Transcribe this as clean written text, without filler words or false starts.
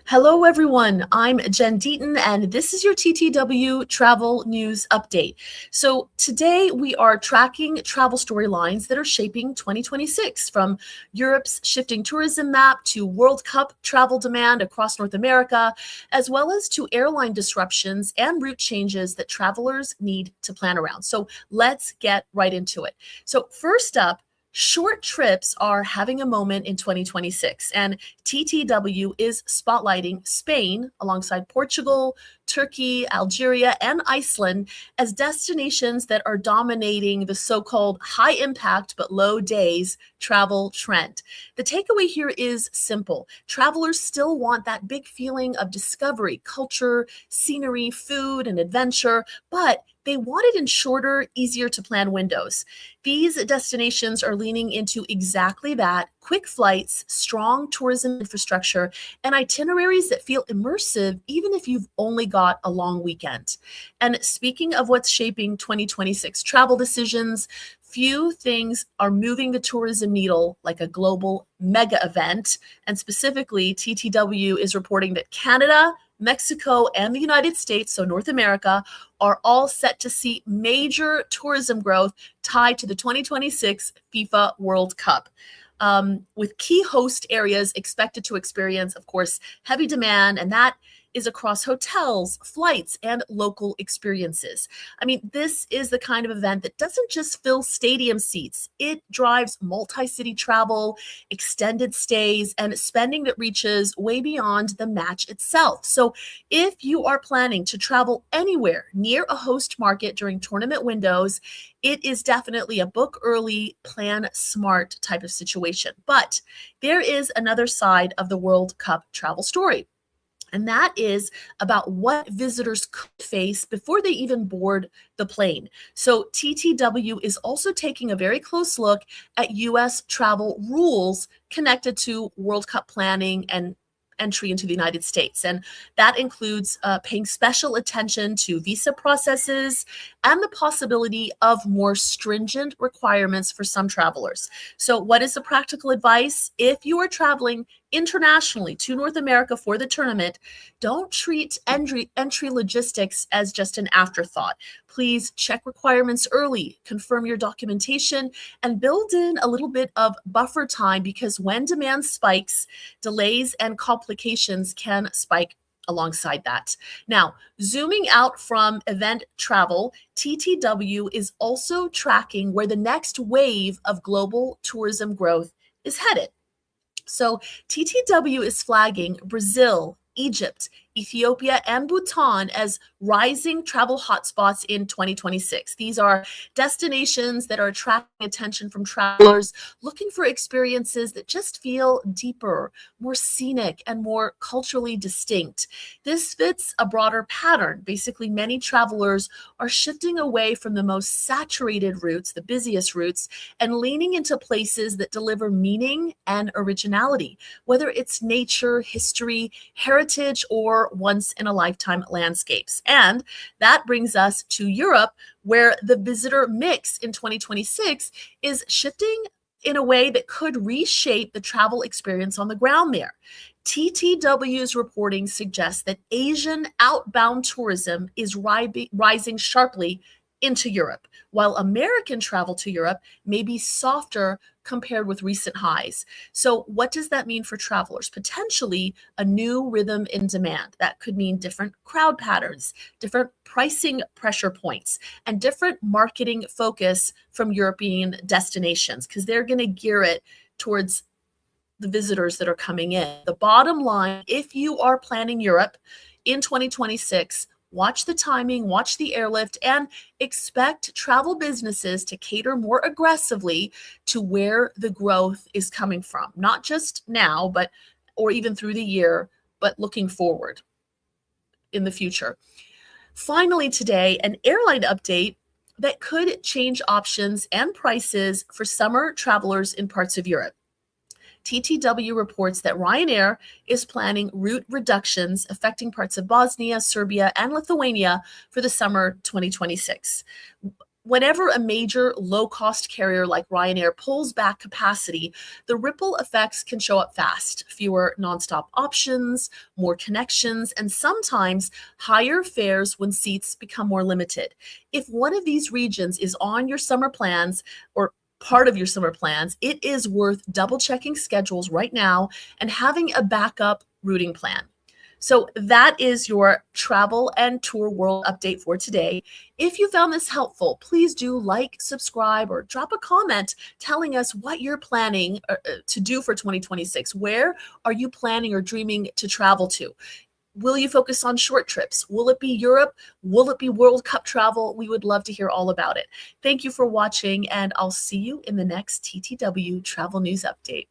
Hello, everyone. I'm Jen Deaton, and this is your TTW Travel News Update. So today we are tracking travel storylines that are shaping 2026, from Europe's shifting tourism map to World Cup travel demand across North America, as well as to airline disruptions and route changes that travelers need to plan around. So let's get right into it. So first up, short trips are having a moment in 2026, and TTW is spotlighting Spain alongside Portugal, Turkey, Algeria, and Iceland as destinations that are dominating the so-called high impact but low days travel trend. The takeaway here is simple. Travelers still want that big feeling of discovery, culture, scenery, food, and adventure, but they want it in shorter, easier to plan windows. These destinations are leaning into exactly that: quick flights, strong tourism infrastructure, and itineraries that feel immersive even if you've only got a long weekend. And speaking of what's shaping 2026 travel decisions, few things are moving the tourism needle like a global mega event. And specifically, TTW is reporting that Canada, Mexico, and the United States, so North America, are all set to see major tourism growth tied to the 2026 FIFA World Cup. With key host areas expected to experience, of course, heavy demand, and that is across hotels, flights, and local experiences. I mean, this is the kind of event that doesn't just fill stadium seats. It drives multi-city travel, extended stays, and spending that reaches way beyond the match itself. So if you are planning to travel anywhere near a host market during tournament windows, it is definitely a book early, plan smart type of situation. But there is another side of the World Cup travel story. And that is about what visitors could face before they even board the plane. So TTW is also taking a very close look at US travel rules connected to World Cup planning and entry into the United States. And that includes paying special attention to visa processes and the possibility of more stringent requirements for some travelers. So what is the practical advice? If you are traveling internationally to North America for the tournament, don't treat entry logistics as just an afterthought. Please check requirements early, confirm your documentation, and build in a little bit of buffer time, because when demand spikes, delays and complications can spike alongside that. Now, zooming out from event travel, TTW is also tracking where the next wave of global tourism growth is headed. So TTW is flagging Brazil, Egypt, Ethiopia, and Bhutan as rising travel hotspots in 2026. These are destinations that are attracting attention from travelers looking for experiences that just feel deeper, more scenic, and more culturally distinct. This fits a broader pattern. Basically, many travelers are shifting away from the most saturated routes, the busiest routes, and leaning into places that deliver meaning and originality, whether it's nature, history, heritage, or once in a lifetime landscapes. And that brings us to Europe, where the visitor mix in 2026 is shifting in a way that could reshape the travel experience on the ground there. TTW's reporting suggests that Asian outbound tourism is rising sharply into Europe, while American travel to Europe may be softer compared with recent highs. So what does that mean for travelers? Potentially a new rhythm in demand. That could mean different crowd patterns, different pricing pressure points, and different marketing focus from European destinations, because they're going to gear it towards the visitors that are coming in. The bottom line, if you are planning Europe in 2026, watch the timing, watch the airlift, and expect travel businesses to cater more aggressively to where the growth is coming from. Not just now, or even through the year, but looking forward in the future. Finally today, an airline update that could change options and prices for summer travelers in parts of Europe. TTW reports that Ryanair is planning route reductions affecting parts of Bosnia, Serbia, and Lithuania for the summer 2026. Whenever a major low-cost carrier like Ryanair pulls back capacity, the ripple effects can show up fast. Fewer nonstop options, more connections, and sometimes higher fares when seats become more limited. If one of these regions is on your summer plans or part of your summer plans, it is worth double-checking schedules right now and having a backup routing plan. So that is your travel and tour world update for today. If you found this helpful, please do like, subscribe, or drop a comment telling us what you're planning to do for 2026. Where are you planning or dreaming to travel to? Will you focus on short trips? Will it be Europe? Will it be World Cup travel? We would love to hear all about it. Thank you for watching, and I'll see you in the next TTW Travel News Update.